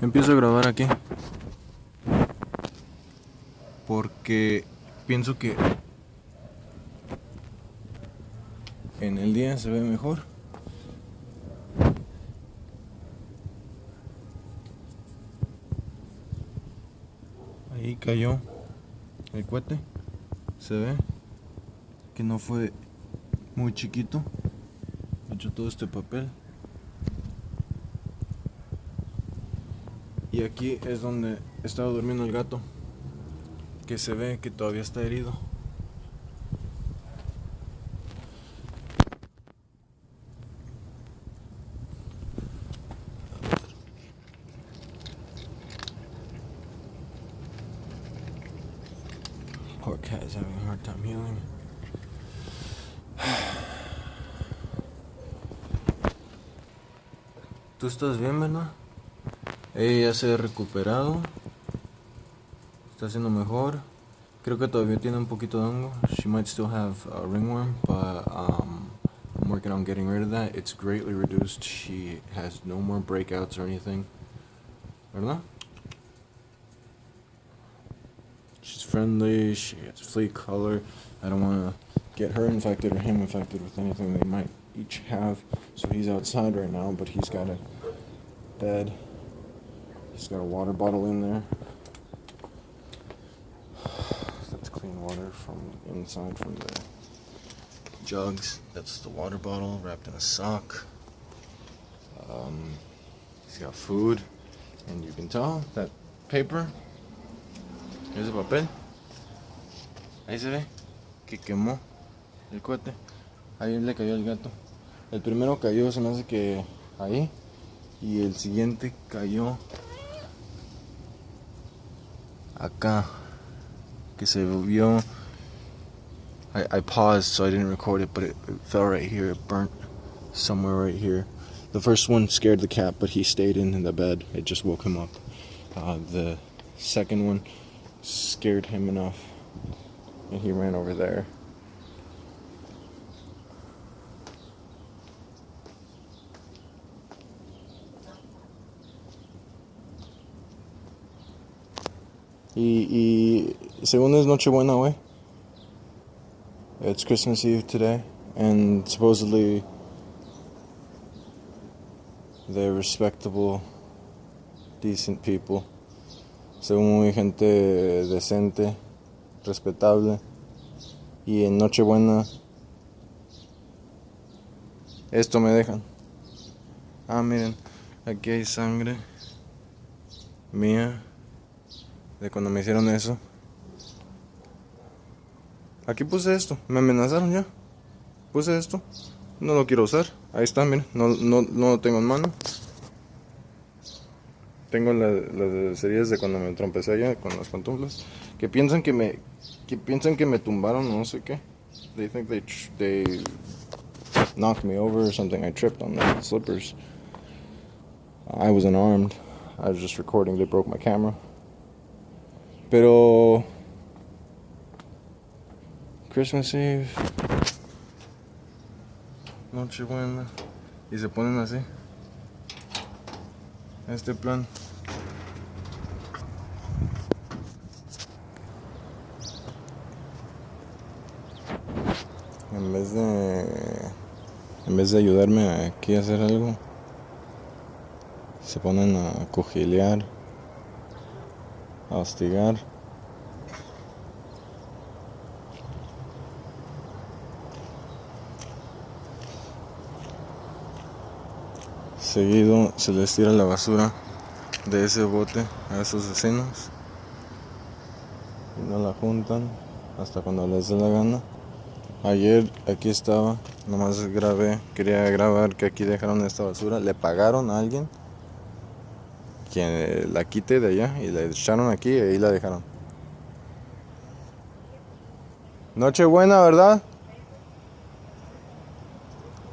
Empiezo a grabar aquí porque pienso que en el día se ve mejor. Ahí cayó el cohete. Se ve que no fue muy chiquito. He hecho todo este papel. Y aquí es donde estaba durmiendo el gato, que se ve que todavía está herido. Poor cat is having a hard time healing. ¿Tú estás bien, verdad? Ella ya se ha recuperado. Está haciendo mejor. Creo que todavía tiene un poquito de hongo. She might still have a ringworm, but I'm working on getting rid of that. It's greatly reduced. She has no more breakouts or anything. ¿Verdad? She's friendly. She has flea color. I don't want to get her infected or him infected with anything they might each have. So he's outside right now, but he's got a bed. He's got a water bottle in there. That's clean water from inside from the jugs. That's the water bottle wrapped in a sock. He's got food. And you can tell that paper. Here's el papel. Ahí se ve que quemó el cohete. Ahí le cayó el gato. El primero cayó, se me hace que ahí. Y el siguiente cayó acá, que se vio. I paused so I didn't record it, but it fell right here. It burnt somewhere right here. The first one scared the cat, but he stayed in the bed. It just woke him up. The second one scared him enough, and he ran over there. Y según es Nochebuena, güey. It's Christmas Eve today, and supposedly they're respectable, decent people. Según muy gente decente, respetable. Y en Nochebuena esto me dejan. Ah, miren, aquí hay sangre mía de cuando me hicieron eso. Aquí puse esto, me amenazaron ya. Puse esto, no lo quiero usar. Ahí está, miren, no lo tengo en mano. Tengo las cerillas de cuando me trompecé allá con las pantuflas. Que piensan que me tumbaron, no sé qué. They think they knocked me over or something. I tripped on the slippers. I was unarmed. I was just recording. They broke my camera. Pero Christmas Eve, Nochebuena, y se ponen así. Este plan. En vez de ayudarme aquí a hacer algo, se ponen a cujilear, a hostigar. Seguido se les tira la basura de ese bote a esos vecinos y no la juntan hasta cuando les dé la gana. Ayer aquí estaba, nomás quería grabar que aquí dejaron esta basura. Le pagaron a alguien que la quite de allá y la echaron aquí y ahí la dejaron. Nochebuena, ¿verdad?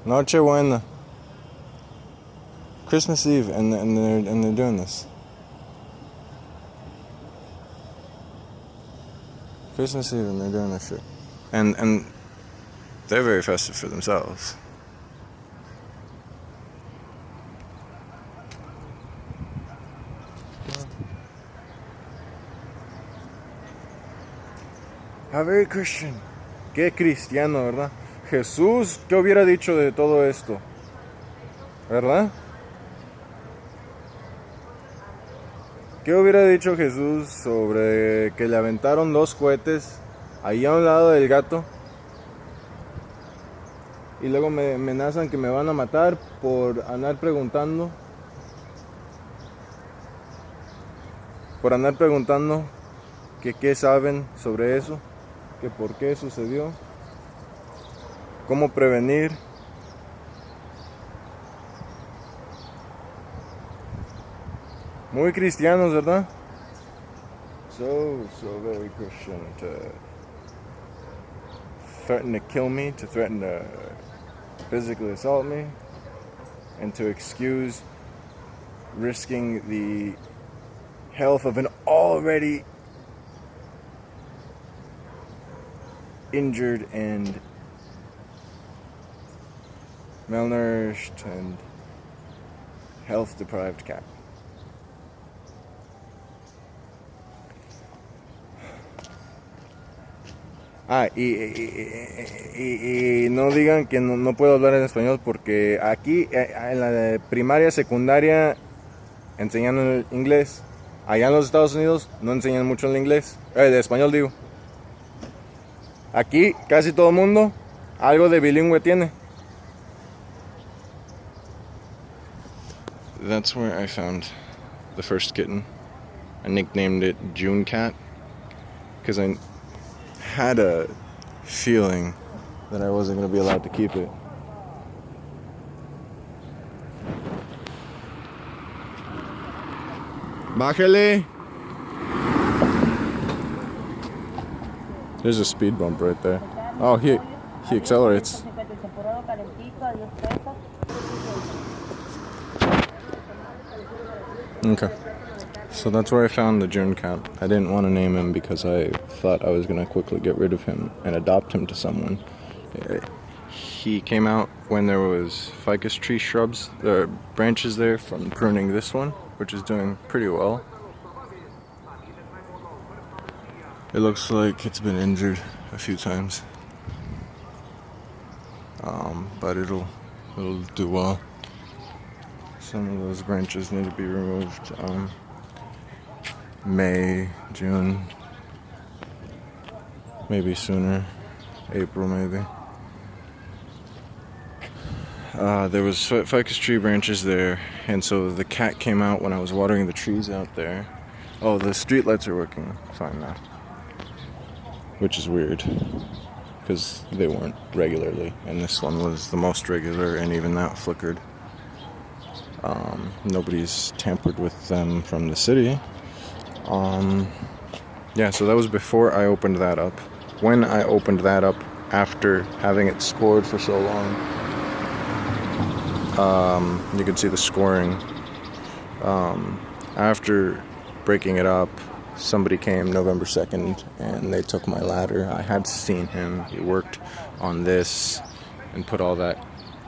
Nochebuena. Christmas Eve, and they're doing this. Christmas Eve, and they're doing this shit. And they're very festive for themselves. How very Christian. Qué cristiano, ¿verdad? Jesús, ¿qué hubiera dicho de todo esto? ¿Verdad? ¿Qué hubiera dicho Jesús sobre que le aventaron 2 cohetes ahí a un lado del gato? Y luego me amenazan que me van a matar por andar preguntando. Por andar preguntando que qué saben sobre eso, que por qué sucedió, cómo prevenir. Muy cristianos, ¿verdad? So very Christian to threaten to kill me, to threaten to physically assault me, and to excuse risking the health of an already injured and malnourished and health deprived cat. Y no digan que no puedo hablar en español porque aquí en la primaria, secundaria enseñan el inglés. Allá en los Estados Unidos no enseñan mucho el inglés, de español digo. Aquí casi todo el mundo algo de bilingüe tiene. That's where I found the first kitten. I nicknamed it June Cat because I had a feeling that I wasn't going to be allowed to keep it. Bájale. There's a speed bump right there. Oh, he accelerates. Okay. So that's where I found the June Cat. I didn't want to name him because I thought I was going to quickly get rid of him and adopt him to someone. He came out when there was ficus tree shrubs, there are branches there from pruning this one, which is doing pretty well. It looks like it's been injured a few times, but it'll do well. Some of those branches need to be removed. May, June, maybe sooner, April maybe. There was ficus tree branches there, and so the cat came out when I was watering the trees out there. Oh, the street lights are working fine now, which is weird because they weren't regularly, and this one was the most regular, and even that flickered. Nobody's tampered with them from the city. Yeah, so that was before I opened that up. When I opened that up, after having it scored for so long, you can see the scoring. After breaking it up, somebody came November 2nd and they took my ladder. I had seen him. He worked on this and put all that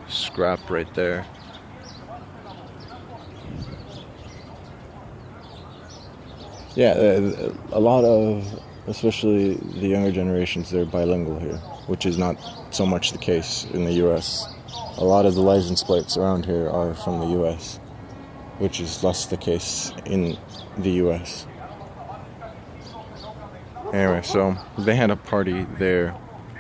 scrap right there. Yeah, a lot of, especially the younger generations, they're bilingual here, which is not so much the case in the U.S. A lot of the license plates around here are from the U.S., which is less the case in the U.S. Anyway, so they had a party there,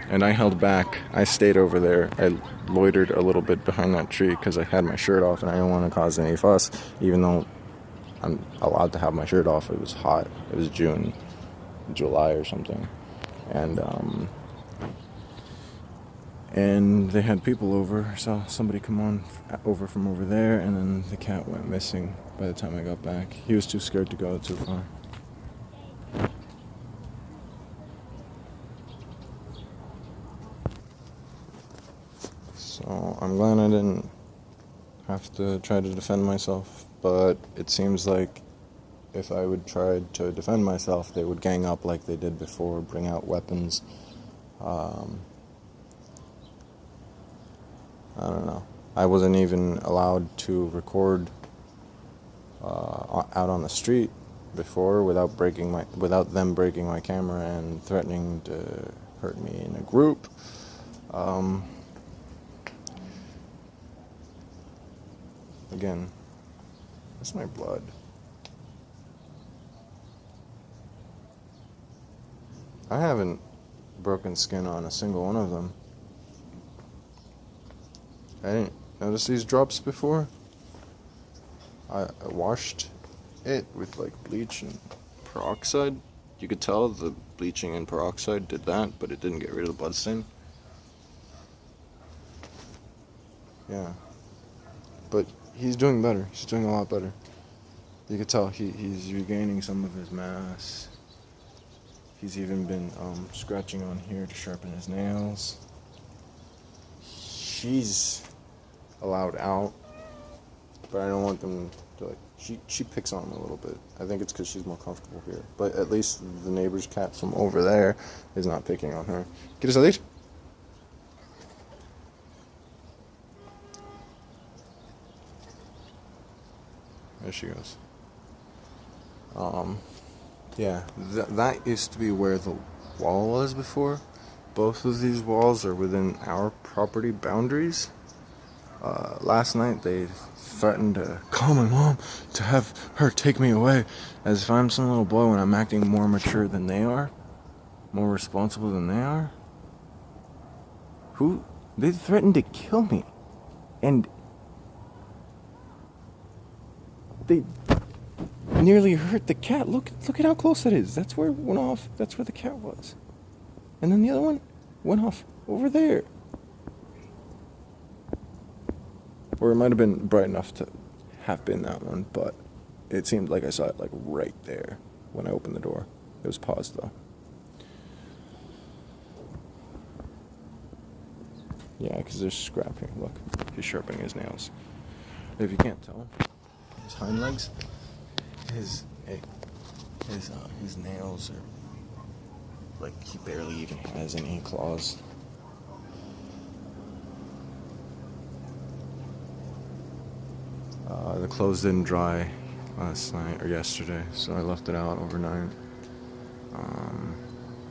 and I held back. I stayed over there. I loitered a little bit behind that tree because I had my shirt off, and I didn't want to cause any fuss, even though I'm allowed to have my shirt off. It was hot. It was June, July or something. And they had people over. Saw somebody come over from over there, and then the cat went missing by the time I got back. He was too scared to go too far. So I'm glad I didn't have to try to defend myself. But it seems like if I would try to defend myself, they would gang up like they did before, bring out weapons. I don't know. I wasn't even allowed to record out on the street before without them breaking my camera and threatening to hurt me in a group. Again, that's my blood. I haven't broken skin on a single one of them. I didn't notice these drops before. I washed it with like bleach and peroxide. You could tell the bleaching and peroxide did that, but it didn't get rid of the bloodstain. Yeah. But he's doing better. He's doing a lot better. You could tell he's regaining some of his mass. He's even been scratching on here to sharpen his nails. She's allowed out, but I don't want them to like. She picks on him a little bit. I think it's because she's more comfortable here. But at least the neighbor's cat from over there is not picking on her. ¿Quieres salir? There she goes. Yeah, that used to be where the wall was before. Both of these walls are within our property boundaries. Last night they threatened to call my mom to have her take me away, as if I'm some little boy when I'm acting more mature than they are, more responsible than they are. They threatened to kill me, and they nearly hurt the cat. Look at how close that is. That's where it went off. That's where the cat was. And then the other one went off over there. Or it might have been bright enough to have been that one, but it seemed like I saw it like right there when I opened the door. It was paused though. Yeah, because there's scrapping. Look, he's sharpening his nails. If you can't tell, his hind legs, his nails are like he barely even has any claws. The clothes didn't dry last night or yesterday, so I left it out overnight.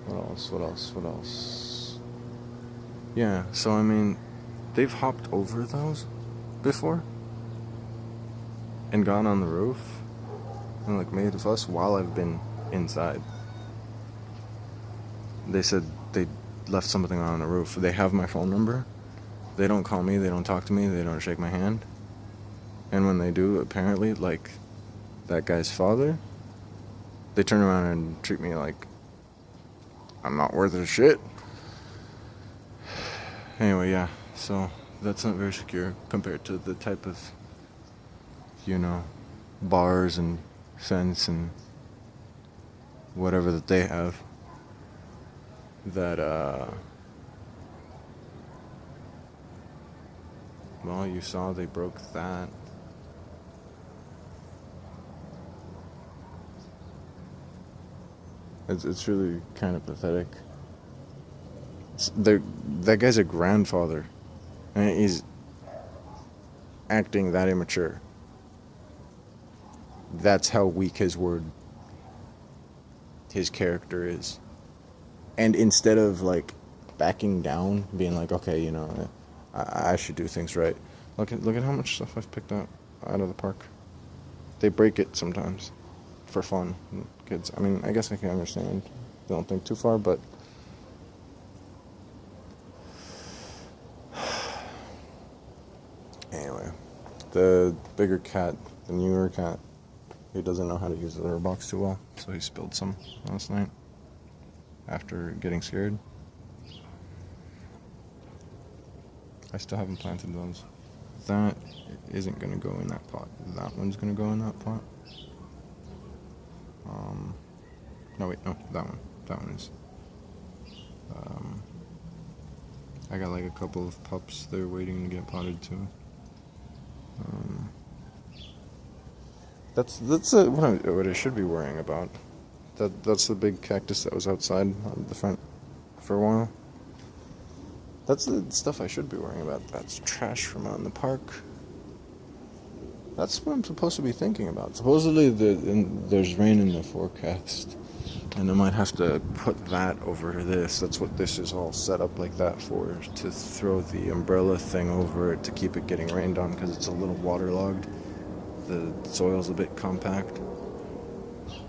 What else? Yeah, so I mean, they've hopped over those before and gone on the roof and like made a fuss while I've been inside. They said they left something on the roof. They have my phone number. They don't call me, they don't talk to me, they don't shake my hand. And when they do, apparently, like that guy's father, they turn around and treat me like I'm not worth a shit. Anyway, yeah, so that's not very secure compared to the type of, bars and fence and whatever that they have. That, well, you saw they broke that. It's really kind of pathetic. That guy's a grandfather, and he's acting that immature. That's how weak his character is. And instead of like backing down, being like, okay, I should do things right. Look at how much stuff I've picked out of the park. They break it sometimes for fun, kids. I mean, I guess I can understand. They don't think too far, but anyway, the bigger cat, the newer cat, he doesn't know how to use the litter box too well, so he spilled some last night after getting scared. I still haven't planted those. That isn't going to go in that pot. That one's going to go in that pot. No, that one. That one is. I got like a couple of pups there waiting to get potted too. That's what I should be worrying about. That's the big cactus that was outside on the front for a while. That's the stuff I should be worrying about. That's trash from out in the park. That's what I'm supposed to be thinking about. Supposedly there's rain in the forecast, and I might have to put that over this. That's what this is all set up like that for, to throw the umbrella thing over it to keep it getting rained on, because it's a little waterlogged. The soil's a bit compact,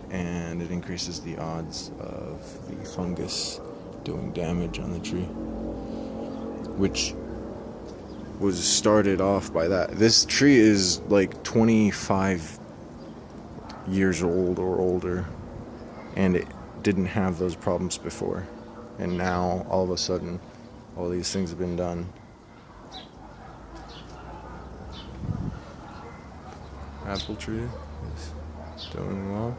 and it increases the odds of the fungus doing damage on the tree, which was started off by that. This tree is like 25 years old or older, and it didn't have those problems before, and now all of a sudden all these things have been done. Apple tree is doing well.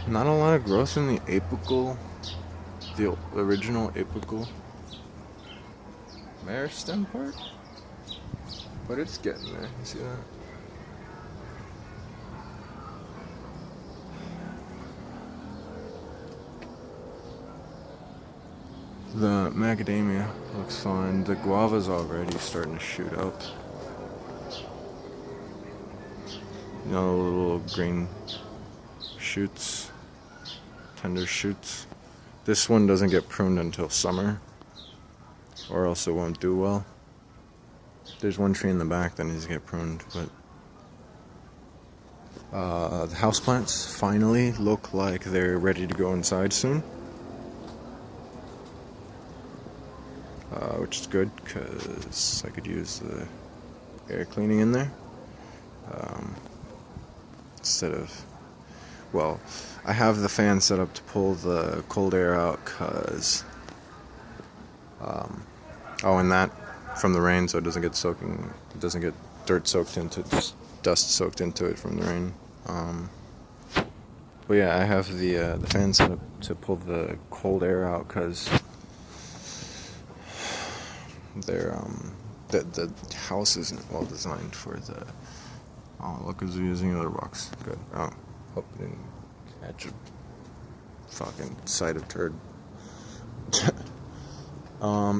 Not a lot of growth in the apical, the original apical meristem part, but it's getting there. You see that? The macadamia looks fine. The guava's already starting to shoot up. You know, little green shoots, tender shoots. This one doesn't get pruned until summer, or else it won't do well. There's one tree in the back that needs to get pruned, but the houseplants finally look like they're ready to go inside soon, which is good because I could use the air cleaning in there instead of, well, I have the fan set up to pull the cold air out because and that from the rain, so it doesn't get dirt soaked into it, just dust soaked into it from the rain. But yeah, I have the fan set up to pull the cold air out because the house isn't well designed for the. Oh, look who's using another box. Good. Oh, hope it didn't catch a fucking sight of turd.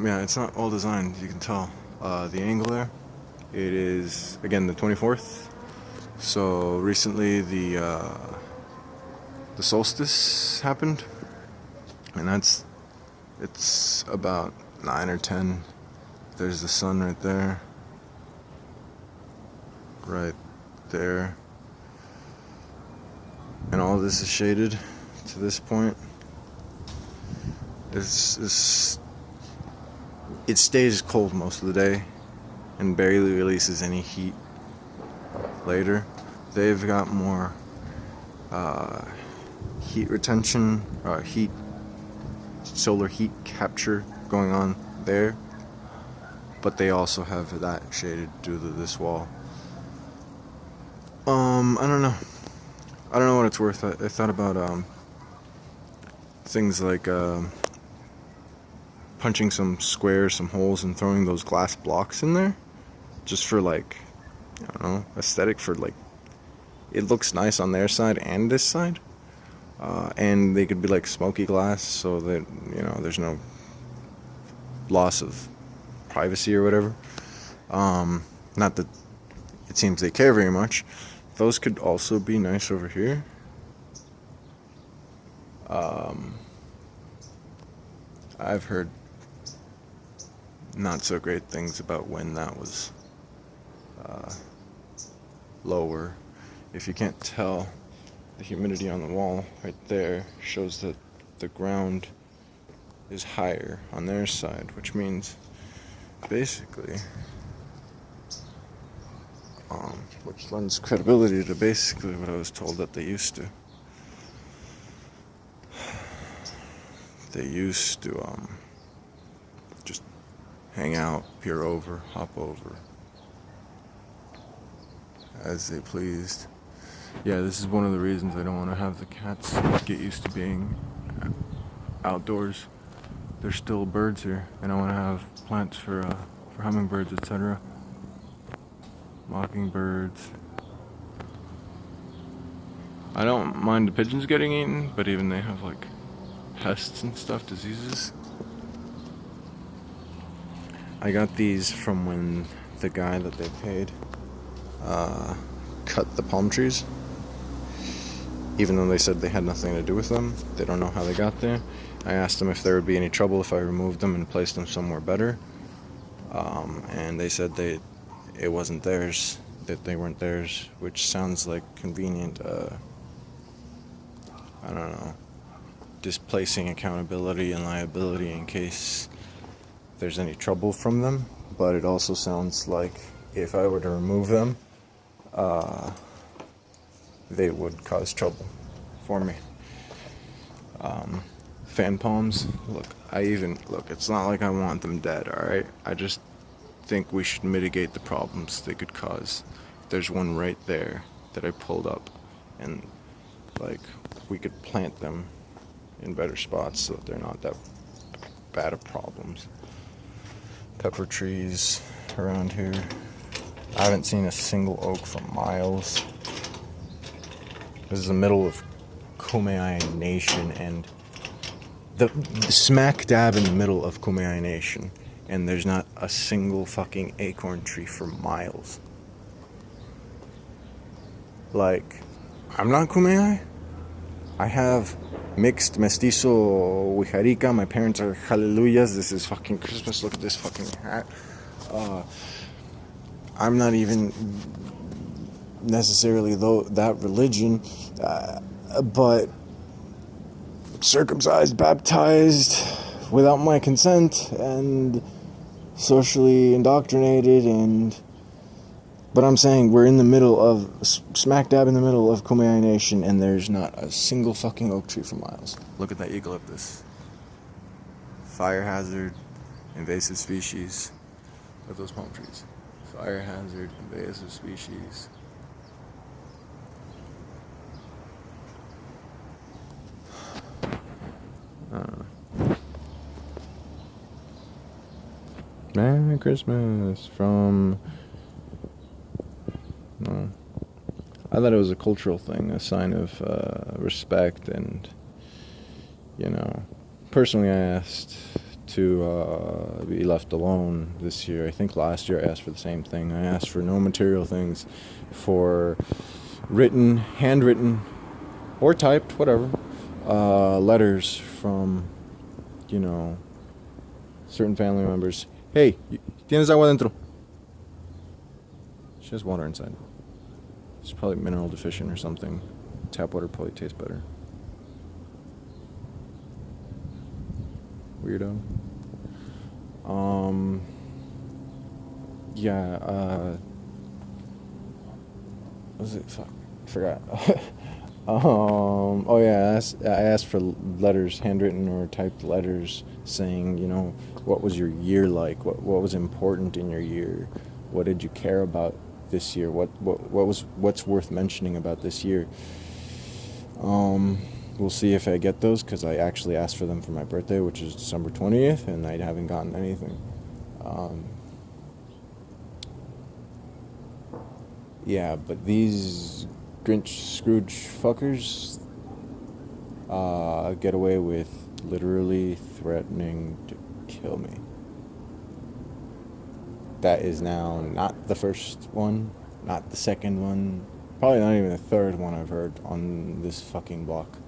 Yeah, it's not well designed, you can tell. The angle there, it is, again, the 24th. So recently the solstice happened, and it's about 9 or 10. There's the sun right there. Right there. And all this is shaded to this point. It stays cold most of the day and barely releases any heat later. They've got more heat retention, solar heat capture going on there, but they also have that shaded due to this wall. I don't know what it's worth. I thought about things like punching some squares, some holes, and throwing those glass blocks in there, just for like, I don't know, aesthetic, for like, it looks nice on their side and this side, and they could be like smoky glass, so that, you know, there's no loss of privacy or whatever. Not that it seems they care very much. Those could also be nice over here. I've heard not so great things about when that was lower. If you can't tell, the humidity on the wall right there shows that the ground is higher on their side, which means basically, which lends credibility to basically what I was told that they used to. They used to just hang out, peer over, hop over, as they pleased. Yeah, this is one of the reasons I don't want to have the cats get used to being outdoors. There's still birds here, and I want to have plants for hummingbirds, etc. Mockingbirds. I don't mind the pigeons getting eaten, but even they have like pests and stuff, diseases. I got these from when the guy that they paid cut the palm trees, even though they said they had nothing to do with them. They don't know how they got there. I asked them if there would be any trouble if I removed them and placed them somewhere better, and they said it wasn't theirs, that they weren't theirs, which sounds like convenient, I don't know, displacing accountability and liability in case there's any trouble from them. But it also sounds like if I were to remove them, they would cause trouble for me. Fan palms, look, it's not like I want them dead, alright? I just think we should mitigate the problems they could cause. There's one right there that I pulled up, and like, we could plant them in better spots so that they're not that bad of problems. Pepper trees around here. I haven't seen a single oak for miles. This is the middle of Kumeyaay Nation, and the smack dab in the middle of Kumeyaay Nation, and there's not a single fucking acorn tree for miles. Like, I'm not Kumeyaay. I have mixed mestizo Wixárika. My parents are hallelujahs. This is fucking Christmas. Look at this fucking hat. I'm not even necessarily that religion, but circumcised, baptized without my consent, and socially indoctrinated, but I'm saying we're in the middle of, smack dab in the middle of Kumeyaay Nation, and there's not a single fucking oak tree for miles. Look at that eucalyptus. Fire hazard, invasive species. Look at those palm trees. Fire hazard, invasive species. Merry Christmas from... No. I thought it was a cultural thing, a sign of respect, and, you know, personally I asked to be left alone this year. I think last year I asked for the same thing. I asked for no material things, for written, handwritten, or typed, whatever, letters from, you know, certain family members. Hey, ¿tienes agua dentro? She has water inside. She's probably mineral deficient or something. Tap water probably tastes better. Weirdo. Yeah, what was it? Fuck, I forgot. Oh yeah, I asked for letters, handwritten or typed letters, saying, you know, what was your year like? What was important in your year? What did you care about this year? What's worth mentioning about this year? We'll see if I get those, because I actually asked for them for my birthday, which is December 20th, and I haven't gotten anything. Yeah, but these Grinch Scrooge fuckers get away with literally threatening to kill me. That is now not the first one, not the second one, probably not even the third one I've heard on this fucking block.